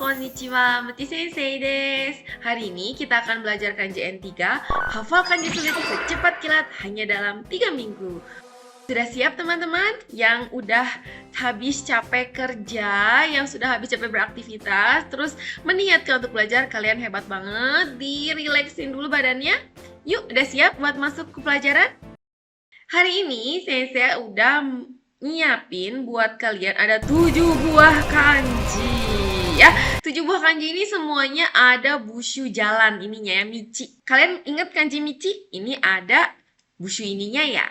konnichiwa, Muti Sensei desu. Hari ini kita akan belajar kanji N3, hafal kanji sulit secepat kilat hanya dalam 3 minggu. Sudah siap teman-teman? Yang udah habis capek kerja, yang sudah habis capek beraktivitas, terus meniatkan untuk belajar, kalian hebat banget. Di-relaxin dulu badannya. Yuk, udah siap buat masuk ke pelajaran? Hari ini Sensei udah nyiapin buat kalian ada 7 buah kanji ya. 7 buah kanji ini semuanya ada bushu jalan ininya ya, michi. Kalian ingat kanji michi? Ini ada bushu ininya ya.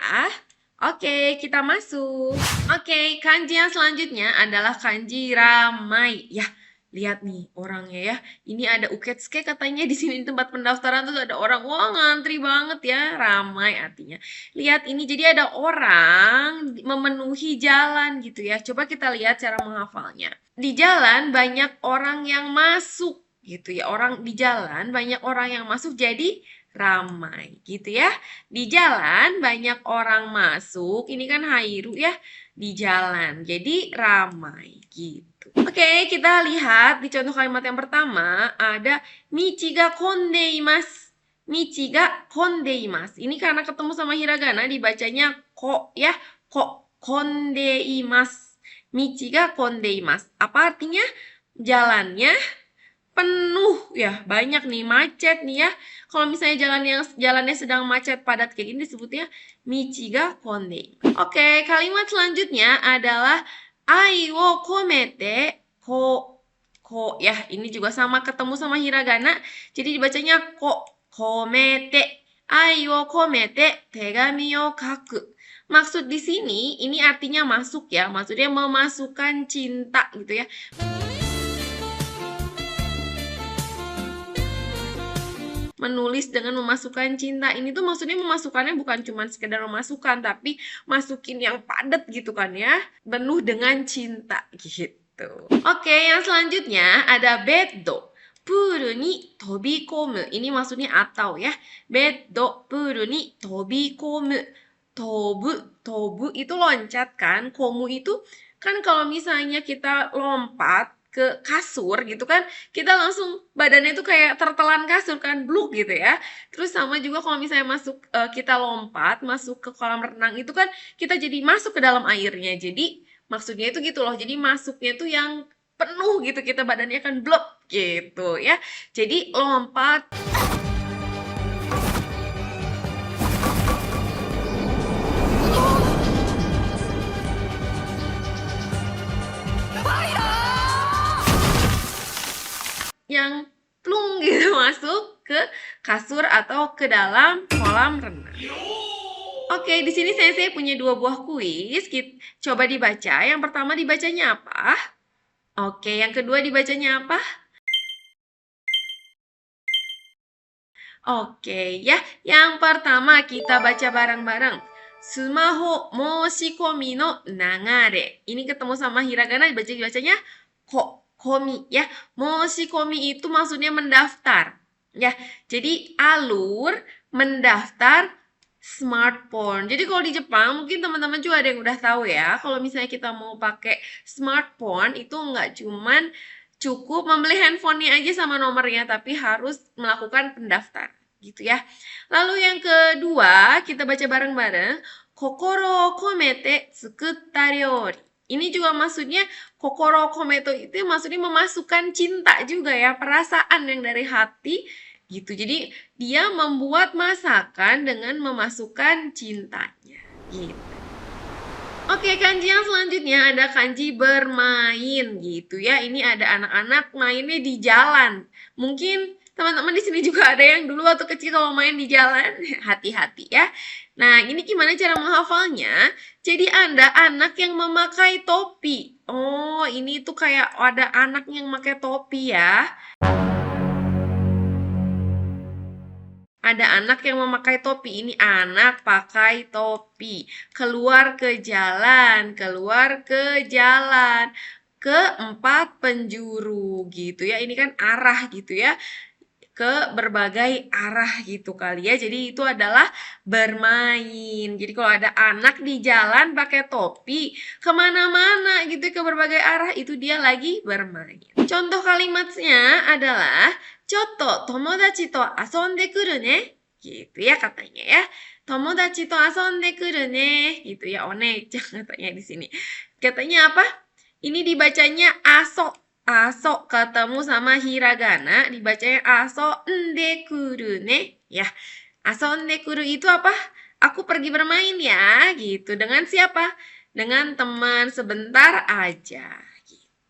Oke, kita masuk. Oke, kanji yang selanjutnya adalah kanji ramai ya. Lihat nih orangnya ya. Ini ada uketsuke katanya di sini di tempat pendaftaran tuh ada orang. Wah, ngantri banget ya. Ramai artinya. Lihat ini jadi ada orang memenuhi jalan gitu ya. Coba kita lihat cara menghafalnya. Di jalan banyak orang yang masuk gitu ya. Di jalan banyak orang yang masuk jadi ramai gitu ya. Di jalan banyak orang masuk. Ini kan hairu ya. Di jalan jadi ramai gitu. Oke, kita lihat di contoh kalimat yang pertama ada michi ga kondeimasu. Michi ga kondeimasu. Ini karena ketemu sama hiragana dibacanya ko ya. Ko kondeimasu. Michi ga kondeimasu. Apa artinya? Jalannya penuh ya, banyak nih, macet nih ya. Kalau misalnya jalannya sedang macet padat kayak gini disebutnya michi ga kondei. Oke, kalimat selanjutnya adalah ai wo komete ko ya. Ini juga sama ketemu sama hiragana. Jadi dibacanya ko komete. Ai wo komete tegami o kaku. Maksud di sini ini artinya masuk ya. Maksudnya memasukkan cinta gitu ya. Menulis dengan memasukkan cinta ini tuh maksudnya memasukkannya bukan cuma sekedar memasukkan, tapi masukin yang padat gitu kan ya, penuh dengan cinta gitu. Oke, yang selanjutnya ada beddo puru ni tobikomu. Ini maksudnya atau ya. Beddo puru ni tobikomu. Tobu itu loncat kan, komu itu kan kalau misalnya kita lompat ke kasur gitu kan, kita langsung badannya itu kayak tertelan kasur kan, bluk gitu ya. Terus sama juga kalau misalnya kita lompat masuk ke kolam renang itu kan kita jadi masuk ke dalam airnya. Jadi maksudnya itu gitu loh. Jadi masuknya itu yang penuh gitu, kita badannya kan blok gitu ya. Jadi lompat. Yang plung gitu masuk ke kasur atau ke dalam kolam renang. Oke, di sini saya punya 2 buah kuis. Coba dibaca. Yang pertama dibacanya apa? Oke, yang kedua dibacanya apa? Oke, ya. Yang pertama kita baca bareng-bareng. Sumaho moshikomi no nagare. Ini ketemu sama hiragana dibacanya komi ya. Moshikomi itu maksudnya mendaftar. Ya, jadi alur mendaftar smartphone. Jadi kalau di Jepang mungkin teman-teman juga ada yang udah tahu ya. Kalau misalnya kita mau pakai smartphone itu nggak cuman cukup membeli handphonenya aja sama nomornya, tapi harus melakukan pendaftar gitu ya. Lalu yang kedua kita baca bareng-bareng. Kokoro komete tsukutta ryori. Ini juga maksudnya kokoro kometo itu maksudnya memasukkan cinta juga ya, perasaan yang dari hati gitu. Jadi dia membuat masakan dengan memasukkan cintanya gitu. Oke, kanji yang selanjutnya ada kanji bermain gitu ya. Ini ada anak-anak mainnya di jalan. Mungkin teman-teman di sini juga ada yang dulu waktu kecil kalau main di jalan, hati-hati ya. Nah, ini gimana cara menghafalnya? Jadi ada anak yang memakai topi. Oh, ini tuh kayak ada anak yang memakai topi ya. Ada anak yang memakai topi. Ini anak pakai topi. Keluar ke jalan. Keluar ke jalan. Ke 4 penjuru gitu ya. Ini kan arah gitu ya. Ke berbagai arah gitu kali ya. Jadi itu adalah bermain. Jadi kalau ada anak di jalan pakai topi kemana-mana gitu ke berbagai arah, itu dia lagi bermain. Contoh kalimatnya adalah Chotto tomodachi to asonde kuru ne. Gitu ya katanya ya. Tomodachi to asonde kuru ne. Gitu ya, one-chan katanya di sini. Katanya apa? Ini dibacanya aso. Aso ketemu sama hiragana dibacanya asonde kuru ne. Ya. Asonde kuru itu apa? Aku pergi bermain ya. Gitu. Dengan siapa? Dengan teman sebentar aja.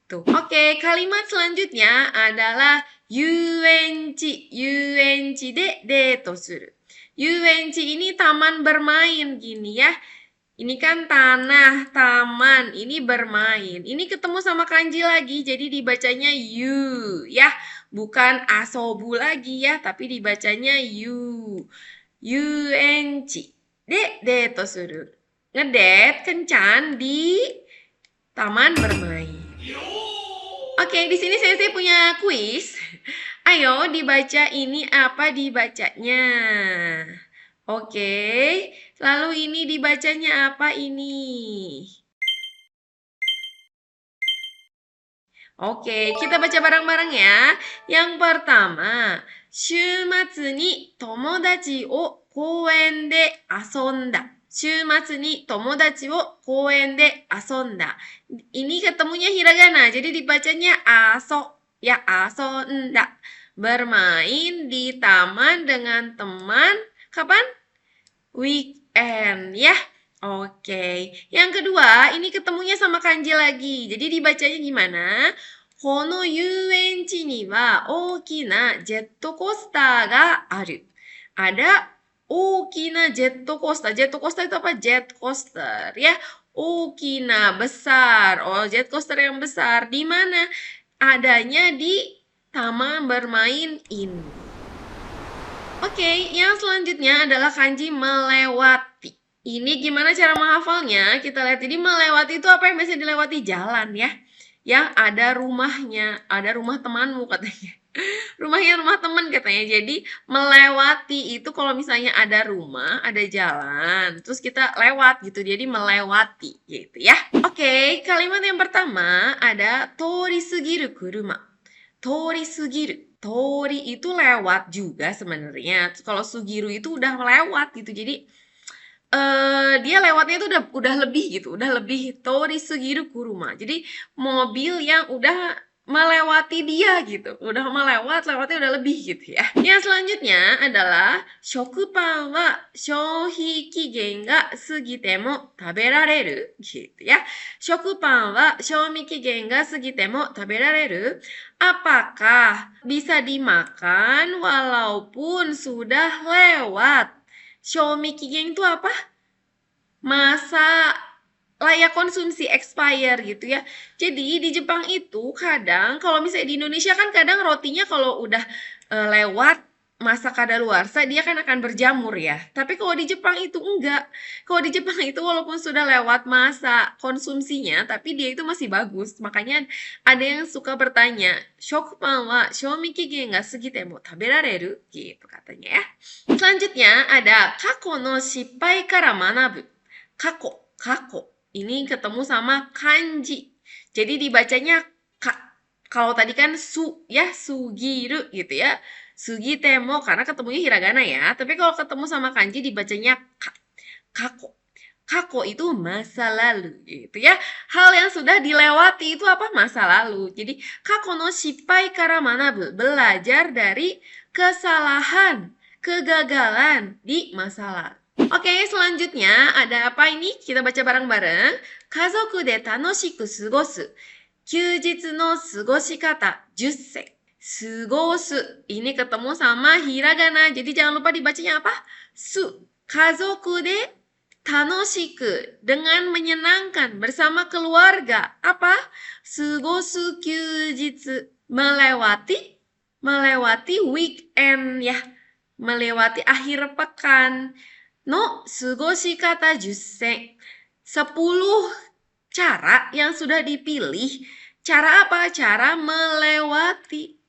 Tuh. Oke, kalimat selanjutnya adalah yuenchi. Yuenchi de deto suru. Yuenchi ini taman bermain gini ya. Ini kan tanah, taman, ini bermain. Ini ketemu sama kanji lagi, jadi dibacanya yu ya. Bukan asobu lagi ya, tapi dibacanya yu. Yuenchi de deto suru. Ngedet kencan di taman bermain. Oke, di sini saya punya kuis. Ayo dibaca ini apa dibacanya. Oke, lalu ini dibacanya apa ini? Oke, kita baca bareng-bareng ya. Yang pertama, Shumatsu ni tomodachi o kouen de asonda. Shumatsu ni tomodachi wo kouen de asonda. Ini ketemunya hiragana, jadi dibacanya aso, ya asonda. Bermain di taman dengan teman, kapan? Weekend, ya. Oke. Yang kedua, ini ketemunya sama kanji lagi. Jadi dibacanya gimana? Kono yuenchi ni wa ookina jet coaster ga aru. Ada Okina jet coaster. Jet coaster itu apa? Jet coaster ya. Okina besar. Oh, jet coaster yang besar. Di mana? Adanya di taman bermain ini. Oke, yang selanjutnya adalah kanji melewati. Ini gimana cara menghafalnya? Kita lihat ini melewati itu apa yang biasa dilewati? Jalan ya. Yang ada rumahnya, ada rumah temanmu katanya. Rumahnya rumah teman katanya. Jadi melewati itu kalau misalnya ada rumah, ada jalan, terus kita lewat gitu. Jadi melewati gitu ya. Oke, kalimat yang pertama ada tori sugiru kuruma. Tori sugiru. Tori itu lewat juga sebenarnya. Kalau sugiru itu udah melewat gitu. Jadi dia lewatnya itu udah lebih gitu, udah lebih tori sugiru kuruma. Jadi mobil yang udah melewati dia gitu, udah lewatnya udah lebih gitu ya. Yang selanjutnya adalah shokupan wa shouhi kigen ga sugite mo taberareru gitu ya. Shokupan wa shouhi kigen ga sugite mo taberareru. Apakah bisa dimakan walaupun sudah lewat? Xiaomi Kigeng itu apa? Masa layak konsumsi expire gitu ya. Jadi di Jepang itu kadang kalau misalnya di Indonesia kan kadang rotinya kalau udah lewat masa kadaluarsa dia kan akan berjamur ya. Tapi kalau di Jepang itu enggak. Kalau di Jepang itu walaupun sudah lewat masa konsumsinya tapi dia itu masih bagus. Makanya ada yang suka bertanya, "Shokupan wa shoumi kigen ga sugite mo taberareru?" gitu katanya ya. Selanjutnya ada kako no shippai kara manabu. Kako. Ini ketemu sama kanji. Jadi dibacanya ka. Kalau tadi kan su ya, sugiru gitu ya. Sugitemo karena ketemunya hiragana ya. Tapi kalau ketemu sama kanji dibacanya ka. Kako. Kako itu masa lalu gitu ya. Hal yang sudah dilewati itu apa? Masa lalu. Jadi kako no shippai kara manabu. Belajar dari kesalahan, kegagalan di masa lalu. Oke, selanjutnya ada apa ini? Kita baca bareng-bareng. Kazoku de tanoshiku sugosu. Kyujitsu no sugoshikata 10 sei. Sugosu. Ini ketemu sama hiragana. Jadi jangan lupa dibacanya apa? Su. Kazoku de tanoshiku. Dengan menyenangkan bersama keluarga. Apa? Sugosu kyujitsu. Melewati weekend ya. Melewati akhir pekan. No sugoshikata 10 sei. 10 cara yang sudah dipilih. Cara apa? Cara melewati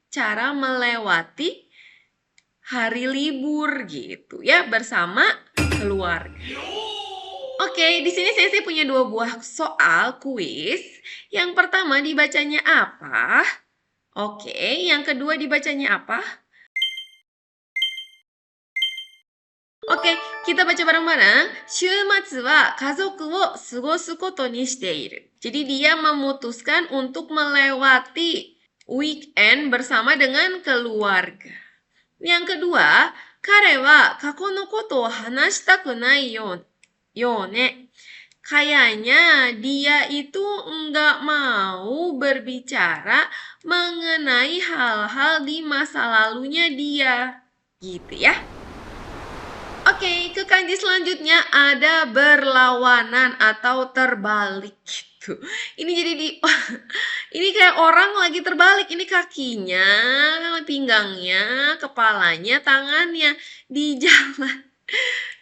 hari libur gitu ya bersama keluarga. Oke, di sini saya punya 2 buah soal kuis. Yang pertama dibacanya apa? Oke, yang kedua dibacanya apa? Oke, kita baca bareng-bareng. 週末は家族を過ごすことにしている. Jadi dia memutuskan untuk melewati weekend bersama dengan keluarga. Yang kedua, 彼は過去のことを話したくないよね. Kayaknya dia itu enggak mau berbicara mengenai hal-hal di masa lalunya dia. Gitu ya. Oke, ke kanji selanjutnya ada berlawanan atau terbalik gitu. Ini jadi ini kayak orang lagi terbalik. Ini kakinya, pinggangnya, kepalanya, tangannya di jalan.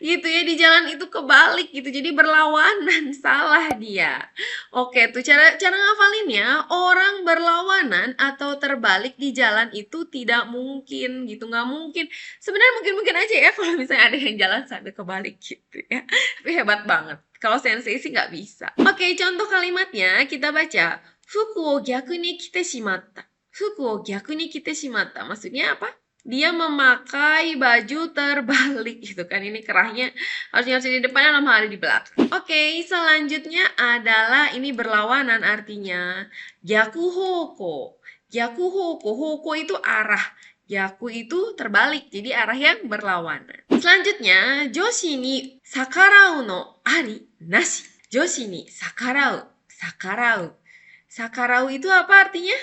Gitu ya, di jalan itu kebalik gitu. Jadi berlawanan, salah dia. Oke, tuh cara ngafalinnya, orang berlawanan atau terbalik di jalan itu tidak mungkin gitu, nggak mungkin. Sebenarnya mungkin aja ya kalau misalnya ada yang jalan sampai kebalik gitu ya. Tapi hebat banget. Kalau sensei sih nggak bisa. Oke, contoh kalimatnya kita baca. Fuku o gyaku ni kite shimatta. Fuku o gyaku ni kite shimatta. Maksudnya apa? Dia memakai baju terbalik gitu kan. Ini kerahnya harusnya di depan, dalam hal di belakang. Oke, selanjutnya adalah ini berlawanan artinya. Gyaku hoko. Gyaku hoko. Hoko itu arah. Gyaku itu terbalik, jadi arah yang berlawanan. Selanjutnya, joshi ni sakarau no ari nashi. Joshi ni sakarau. Sakarau. Sakarau itu apa artinya?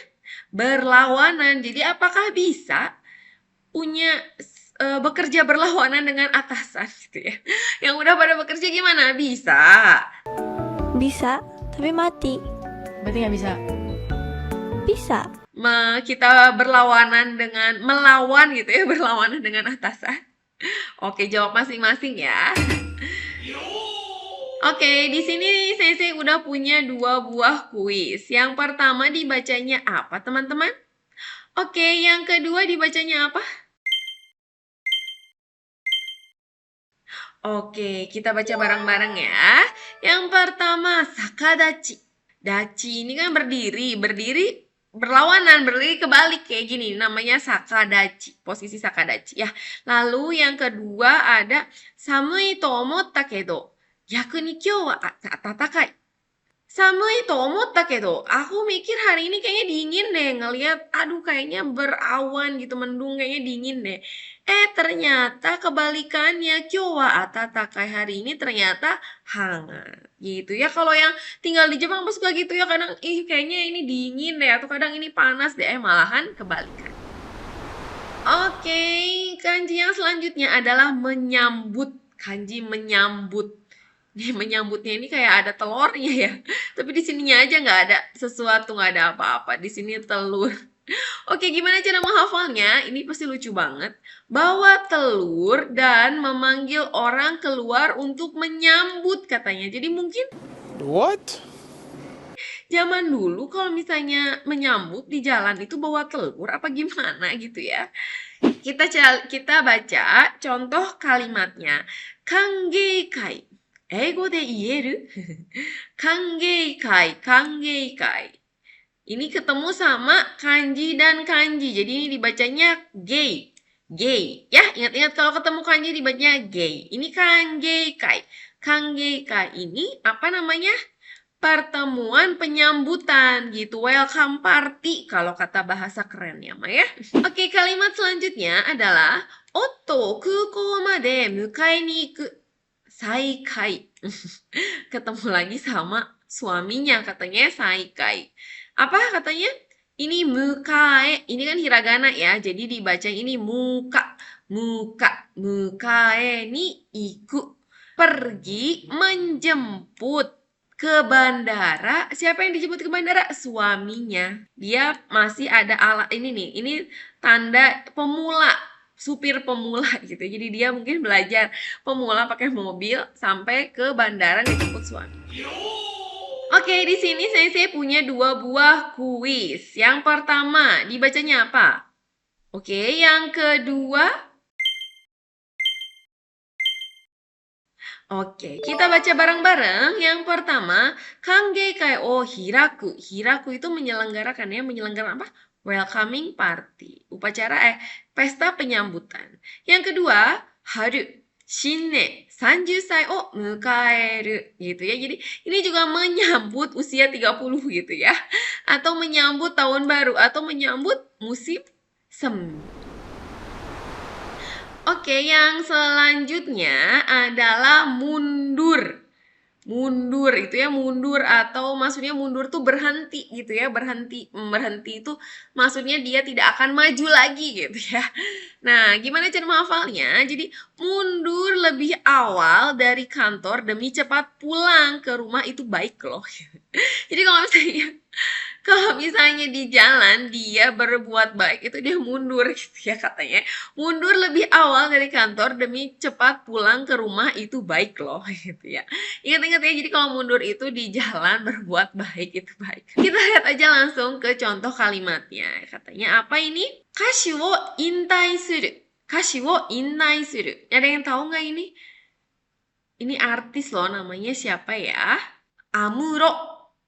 Berlawanan. Jadi apakah bisa punya bekerja berlawanan dengan atasan gitu ya. Yang udah pada bekerja gimana? Bisa. Bisa, tapi mati. Berarti nggak bisa. Bisa. Kita berlawanan dengan melawan gitu ya, berlawanan dengan atasan. Oke, jawab masing-masing ya. Oke, di sini Sensei udah punya 2 buah kuis. Yang pertama dibacanya apa, teman-teman? Oke, yang kedua dibacanya apa? Oke, kita baca bareng-bareng ya. Yang pertama, sakadachi. Dachi ini kan berdiri berlawanan, berdiri kebalik kayak gini. Namanya sakadachi, posisi sakadachi ya. Lalu yang kedua ada samui to omotta kedo, gyaku ni kyou wa atatakai. Samui to omotta kedo, aku mikir hari ini kayaknya dingin deh. Ngelihat, aduh kayaknya berawan gitu, mendung, kayaknya dingin deh. Ternyata kebalikannya, kyou wa atatakai, hari ini ternyata hangat. Gitu ya, kalau yang tinggal di Jepang suka gitu ya, kadang kayaknya ini dingin deh, atau kadang ini panas deh, malahan kebalikan. Oke, kanji yang selanjutnya adalah menyambut. Kanji menyambut. Nih, menyambutnya ini kayak ada telurnya ya. Tapi di sininya aja nggak ada sesuatu, nggak ada apa-apa. Di sini telur. Oke, gimana cara menghafalnya? Ini pasti lucu banget. Bawa telur dan memanggil orang keluar untuk menyambut katanya. Jadi mungkin What? zaman dulu kalau misalnya menyambut di jalan itu bawa telur apa gimana gitu ya. Kita baca contoh kalimatnya. Kangeikai. Eigo de ieru? Kangeikai, kangeikai. Ini ketemu sama kanji dan kanji. Jadi ini dibacanya gei. Gei. Ya, ingat-ingat kalau ketemu kanji dibacanya gei. Ini kangeikai. Kangeikai ini apa namanya? Pertemuan penyambutan gitu. Welcome party kalau kata bahasa kerennya mah ya. Oke, kalimat selanjutnya adalah Otto kukou made mukai ni iku. Saikai. Ketemu lagi sama suaminya katanya saikai. Apa katanya? Ini mukae. Ini kan hiragana ya. Jadi dibaca ini muka. Muka. Mukae ni iku. Pergi menjemput ke bandara. Siapa yang dijemput ke bandara? Suaminya. Dia masih ada alat ini nih. Ini tanda pemula. Supir pemula gitu. Jadi dia mungkin belajar pemula pakai mobil sampai ke bandara dijemput suami. Oke, di sini saya punya 2 buah kuis. Yang pertama, dibacanya apa? Oke, yang kedua. Oke, kita baca bareng-bareng. Yang pertama, kangeikai o hiraku. Hiraku itu menyelenggarakan ya, menyelenggarakan apa? welcoming party. Pesta penyambutan. Yang kedua, haru. Shinne 30 歳を迎えるgitu ya. Jadi ini juga menyambut usia 30 gitu ya. Atau menyambut tahun baru atau menyambut musim semi. Oke, yang selanjutnya adalah mundur. Mundur itu ya, mundur atau maksudnya mundur tuh berhenti gitu ya. Berhenti itu maksudnya dia tidak akan maju lagi gitu ya. Nah, gimana cara menghafalnya? Jadi mundur lebih awal dari kantor demi cepat pulang ke rumah itu baik loh. Jadi kalau misalnya di jalan dia berbuat baik itu dia mundur gitu ya katanya. Mundur lebih awal dari kantor demi cepat pulang ke rumah itu baik loh gitu ya. Ingat-ingat ya, jadi kalau mundur itu di jalan berbuat baik itu baik. Kita lihat aja langsung ke contoh kalimatnya. Katanya apa ini? Kashi wo intai suru. Kashi wo intai suru. Ada yang tahu nggak ini? Ini artis loh, namanya siapa ya? Amuro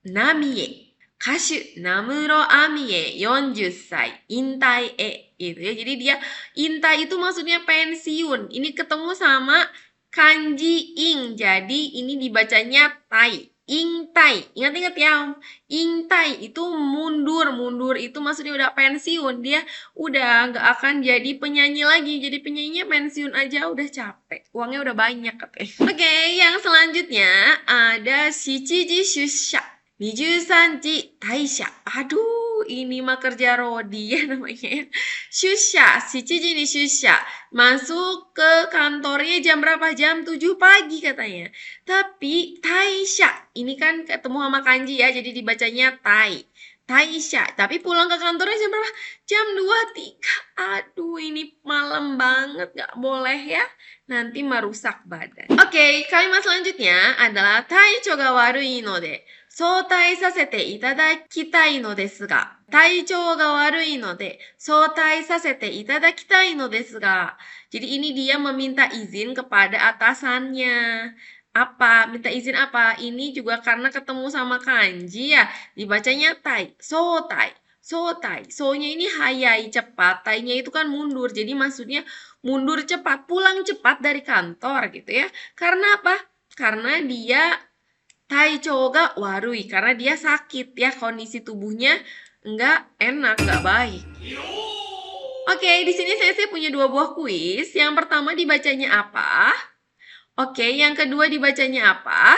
Namie. Kashu Namuro Amie 40 歳 intai gitu ya. Jadi dia intai itu maksudnya pensiun. Ini ketemu sama kanji ing. Jadi ini dibacanya tai. Intai. Ingat-ingat ya. Intai itu mundur. Mundur itu maksudnya udah pensiun. Dia udah nggak akan jadi penyanyi lagi. Jadi penyanyinya pensiun aja udah capek. Uangnya udah banyak katanya. Oke, yang selanjutnya ada shichiji shusha. 23時退社. Aduh, ini mah kerja Rodi ya namanya. Shusha, 7 時に出社. Masuk ke kantornya jam berapa? Jam 7 pagi katanya. Tapi taisha, ini kan ketemu sama kanji ya, jadi dibacanya tai. Taisha, tapi pulang ke kantornya jam berapa? Jam 2.3. Aduh, ini malam banget, gak boleh ya. Nanti merusak badan. Oke, kalimat selanjutnya adalah taichou ga warui node 早退させていただきたいのですが、体調が悪いので、早退させていただきたいのですが. Jadi ini dia meminta izin kepada atasannya. Apa? Minta izin apa? Ini juga karena ketemu sama kanji ya. Dibacanya tai, sotai. Sotai. So-nya ini hayai, cepat. Tai-nya itu kan mundur. Jadi maksudnya mundur cepat, pulang cepat dari kantor gitu ya. Karena apa? Karena dia taichou ga warui, karena dia sakit ya, kondisi tubuhnya nggak enak, nggak baik. Oke, di sini saya punya 2 buah kuis. Yang pertama dibacanya apa? Oke, yang kedua dibacanya apa?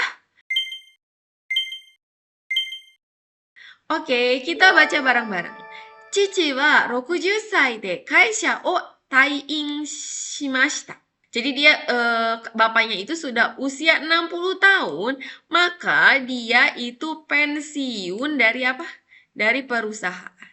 Oke, kita baca bareng-bareng. Chichi wa 60 歳で会社を退院しました. Jadi dia bapaknya itu sudah usia 60 tahun, maka dia itu pensiun dari apa? Dari perusahaan.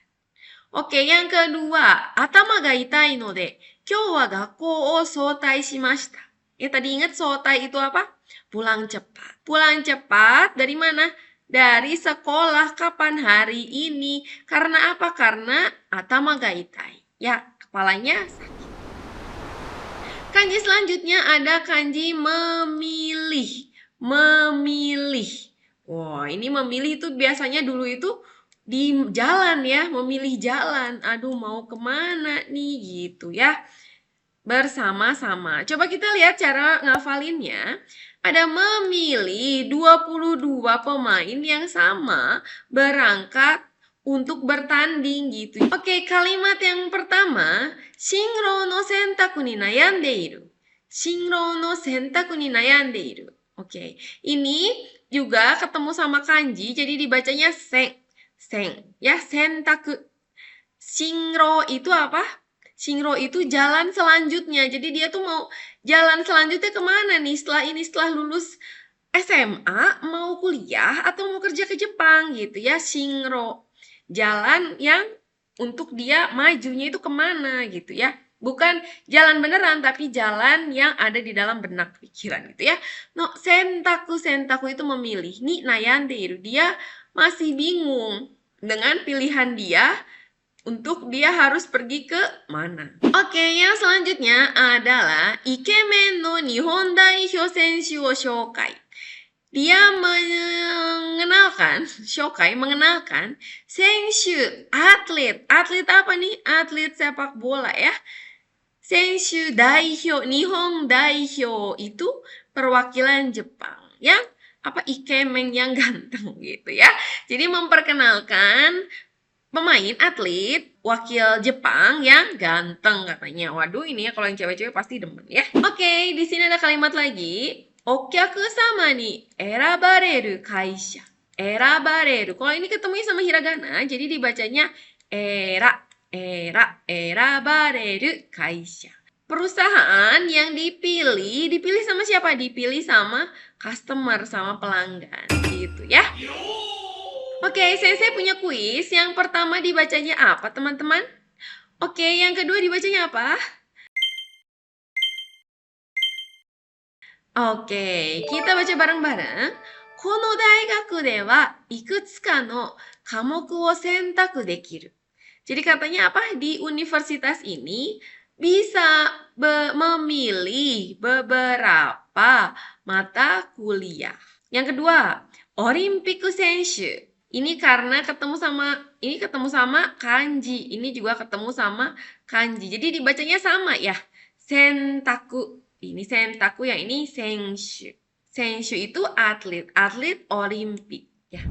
Oke, yang kedua, atama ga itai node kyou wa gakkou o soutai shimashita. Ya tadi ingat soutai itu apa? Pulang cepat. Pulang cepat dari mana? Dari sekolah. Kapan? Hari ini. Karena apa? Karena atama ga itai. Ya, kepalanya sakit. Kanji selanjutnya ada kanji memilih. Memilih. Wah, ini memilih itu biasanya dulu itu di jalan ya, memilih jalan. Aduh, mau kemana nih gitu ya. Bersama-sama. Coba kita lihat cara ngafalinnya. Ada memilih 22 pemain yang sama berangkat untuk bertanding gitu. Oke, kalimat yang pertama, shinrou no sentaku ni nayandeiru. Shinrou no sentaku ni nayandeiru. Oke, ini juga ketemu sama kanji, jadi dibacanya sen. Sen, ya, sentaku. Shinrou itu apa? Shinrou itu jalan selanjutnya. Jadi dia tuh mau jalan selanjutnya kemana nih setelah ini, setelah lulus SMA, mau kuliah atau mau kerja ke Jepang gitu ya, shinrou. Jalan yang untuk dia majunya itu kemana gitu ya. Bukan jalan beneran, tapi jalan yang ada di dalam benak pikiran gitu ya. No, sentaku itu memilih. Ni nayandeiru, dia masih bingung dengan pilihan dia untuk dia harus pergi ke mana. Oke, yang selanjutnya adalah ikemen no Nihon Daihyo Senshu wo shoukai. Dia mengenalkan mengenalkan senshu, atlet. Atlet apa nih? Atlet sepak bola ya. Senshu daihyo, Nihon daihyo itu perwakilan Jepang. Yang ikemen yang ganteng gitu ya. Jadi memperkenalkan pemain atlet wakil Jepang yang ganteng katanya. Waduh, ini ya kalau yang cewek-cewek pasti demen ya. Oke, di sini ada kalimat lagi. Okyaku sama ni erabareru kaisha. Erabareru. Kalau ini ketemu sama hiragana, jadi dibacanya erabareru kaisha. Perusahaan yang dipilih sama siapa? Dipilih sama customer, sama pelanggan gitu ya. Oke, Sensei punya kuis. Yang pertama dibacanya apa, teman-teman? Oke, yang kedua dibacanya apa? Oke, kita baca bareng-bareng. Kono daigaku de wa ikutsuka no kamoku wo sentaku dekiru. Jadi katanya apa? Di universitas ini bisa memilih beberapa mata kuliah. Yang kedua, Olimpiku Senshu. Ini karena ketemu sama kanji. Ini juga ketemu sama kanji. Jadi dibacanya sama ya. Sentaku. Ini sentaku, yang ini senshu. Senshu itu atlet Olimpik ya.